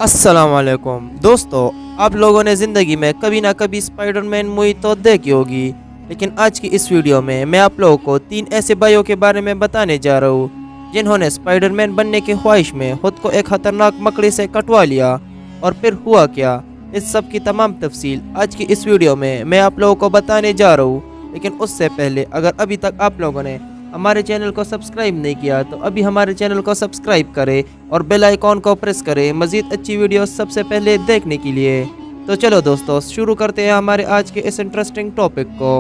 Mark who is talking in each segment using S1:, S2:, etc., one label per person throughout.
S1: अस्सलाम वालेकुम दोस्तों, आप लोगों ने ज़िंदगी में कभी ना कभी स्पाइडरमैन मूवी तो देखी होगी। लेकिन आज की इस वीडियो में मैं आप लोगों को 3 ऐसे भाइयों के बारे में बताने जा रहा हूँ जिन्होंने स्पाइडरमैन बनने की ख्वाहिश में खुद को एक खतरनाक मकड़ी से कटवा लिया। और फिर हुआ क्या, इस सब की तमाम तफसील आज की इस वीडियो में मैं आप लोगों को बताने जा रहा हूँ। लेकिन उससे पहले अगर अभी तक आप लोगों ने हमारे चैनल को सब्सक्राइब नहीं किया तो अभी हमारे चैनल को सब्सक्राइब करें और बेल आइकॉन को प्रेस करें मज़ीद अच्छी वीडियो सबसे पहले देखने के लिए। तो चलो दोस्तों, शुरू करते हैं हमारे आज के इस इंटरेस्टिंग टॉपिक को।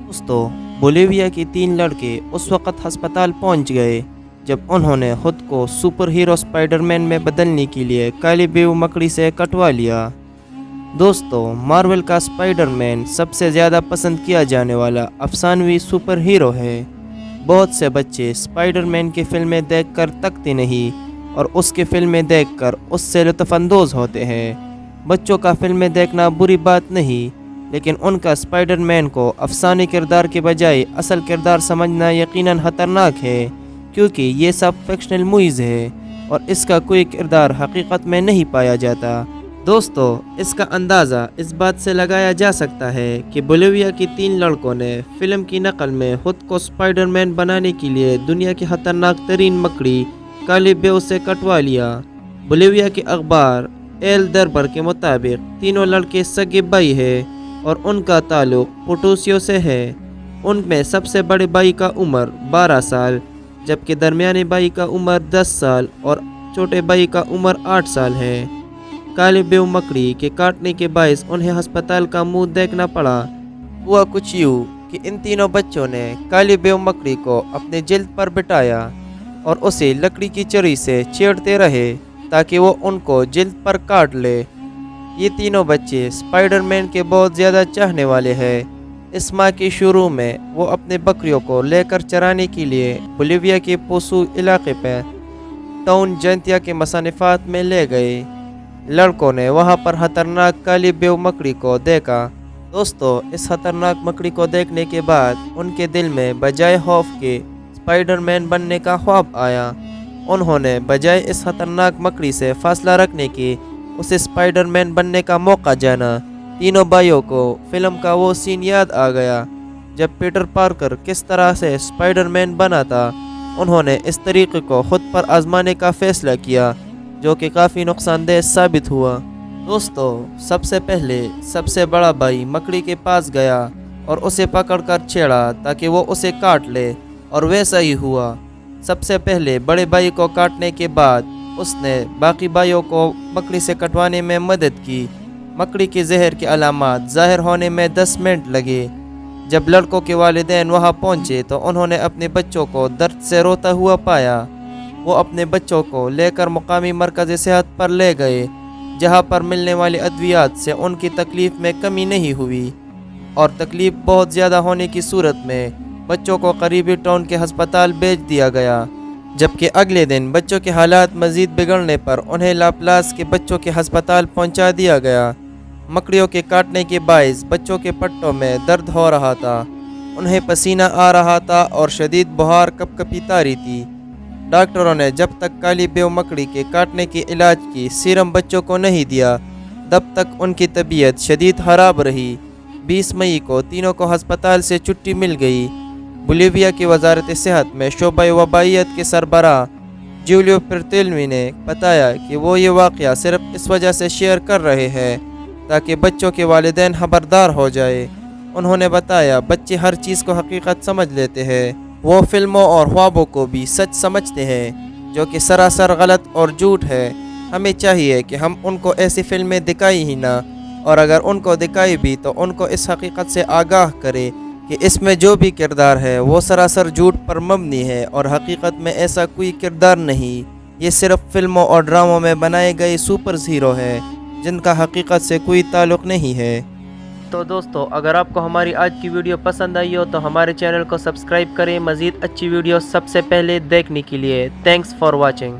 S1: दोस्तों, बोलिविया के 3 लड़के उस वक्त अस्पताल पहुंच गए जब उन्होंने खुद को सुपर हीरो स्पाइडरमैन में बदलने के लिए काली बेव मकड़ी से कटवा लिया। दोस्तों, मार्वल का स्पाइडरमैन सबसे ज़्यादा पसंद किया जाने वाला अफसानवी सुपर हीरो है। बहुत से बच्चे स्पाइडरमैन की फिल्में देखकर तकते नहीं और उसकी फिल्में देखकर उससे लुत्फ़अंदोज़ होते हैं। बच्चों का फिल्में देखना बुरी बात नहीं, लेकिन उनका स्पाइडरमैन को अफसानी किरदार के बजाय असल किरदार समझना यकीनन ख़तरनाक है, क्योंकि ये सब फिक्शनल मूवीज़ है और इसका कोई किरदार हकीकत में नहीं पाया जाता। दोस्तों, इसका अंदाज़ा इस बात से लगाया जा सकता है कि बोलिविया के 3 लड़कों ने फिल्म की नकल में खुद को स्पाइडरमैन बनाने के लिए दुनिया की खतरनाक तरीन मकड़ी काली बेव से कटवा लिया। बोलिविया के अखबार एल दरबार के मुताबिक तीनों लड़के सगे भाई हैं और उनका ताल्लुक पोटोसियो से है। उनमें सबसे बड़े भाई का उम्र 12 साल, जबकि दरमियाने भाई का उम्र 10 साल और छोटे भाई का उम्र 8 साल है। काली बेव मकड़ी के काटने के बायस उन्हें अस्पताल का मुंह देखना पड़ा। हुआ कुछ यूँ कि इन तीनों बच्चों ने काली बेव मकड़ी को अपने जिल्द पर बिठाया और उसे लकड़ी की छुरी से छेड़ते रहे ताकि वो उनको जिल्द पर काट ले। ये तीनों बच्चे स्पाइडरमैन के बहुत ज़्यादा चाहने वाले हैं। इस माह के शुरू में वो अपने बकरियों को लेकर चराने के लिए बोलिविया के पोसू इलाके पर टाउन जैंतिया के मसानिफात में ले गए। लड़कों ने वहां पर खतरनाक काली बेव मकड़ी को देखा। दोस्तों, इस खतरनाक मकड़ी को देखने के बाद उनके दिल में बजाय खौफ के स्पाइडरमैन बनने का ख्वाब आया। उन्होंने बजाय इस खतरनाक मकड़ी से फासला रखने की उसे स्पाइडरमैन बनने का मौका जाना। तीनों भाइयों को फिल्म का वो सीन याद आ गया जब पीटर पार्कर किस तरह से स्पाइडरमैन बना था। उन्होंने इस तरीके को खुद पर आजमाने का फैसला किया, जो कि काफ़ी नुकसानदेह साबित हुआ। दोस्तों, सबसे पहले सबसे बड़ा भाई मकड़ी के पास गया और उसे पकड़कर छेड़ा ताकि वो उसे काट ले, और वैसा ही हुआ। सबसे पहले बड़े भाई को काटने के बाद उसने बाकी भाइयों को मकड़ी से कटवाने में मदद की। मकड़ी के जहर के अलामात ज़ाहिर होने में 10 मिनट लगे। जब लड़कों के वालिदैन वहां पहुंचे तो उन्होंने अपने बच्चों को दर्द से रोता हुआ पाया। वो अपने बच्चों को लेकर मुकामी मरकज़ सेहत पर ले गए, जहां पर मिलने वाली अद्वियात से उनकी तकलीफ़ में कमी नहीं हुई, और तकलीफ़ बहुत ज़्यादा होने की सूरत में बच्चों को करीबी टाउन के हस्पताल भेज दिया गया। जबकि अगले दिन बच्चों के हालात मज़ीद बिगड़ने पर उन्हें लाप्लास के बच्चों के हस्पताल पहुंचा दिया गया। मकड़ियों के काटने के बायस बच्चों के पट्टों में दर्द हो रहा था, उन्हें पसीना आ रहा था और शदीद बुखार कपकपी तारी थी। डॉक्टरों ने जब तक काली बेव मकड़ी के काटने के इलाज की सीरम बच्चों को नहीं दिया, तब तक उनकी तबीयत शदीद ख़राब रही। 20 मई को तीनों को हस्पताल से छुट्टी मिल गई। बोलिविया की वजारत सेहत में शोबा वबाइयत के सरबराह जूलियो पिर्तेल्मी ने बताया कि वो ये वाक़या सिर्फ इस वजह से शेयर कर रहे हैं ताकि बच्चों के वालिदैन खबरदार हो जाए। उन्होंने बताया, बच्चे हर चीज़ को हकीकत समझ लेते हैं। वो फिल्मों और ख्वाबों को भी सच समझते हैं, जो कि सरासर गलत और झूठ है। हमें चाहिए कि हम उनको ऐसी फिल्में दिखाई ही ना, और अगर उनको दिखाई भी तो उनको इस हकीकत से आगाह करें कि इसमें जो भी किरदार है वो सरासर झूठ पर मबनी है और हकीकत में ऐसा कोई किरदार नहीं। ये सिर्फ फिल्मों और ड्रामों में बनाए गए सुपर हीरो है जिनका हकीकत से कोई ताल्लुक़ नहीं है। तो दोस्तों, अगर आपको हमारी आज की वीडियो पसंद आई हो तो हमारे चैनल को सब्सक्राइब करें मज़ीद अच्छी वीडियो सबसे पहले देखने के लिए। Thanks for watching.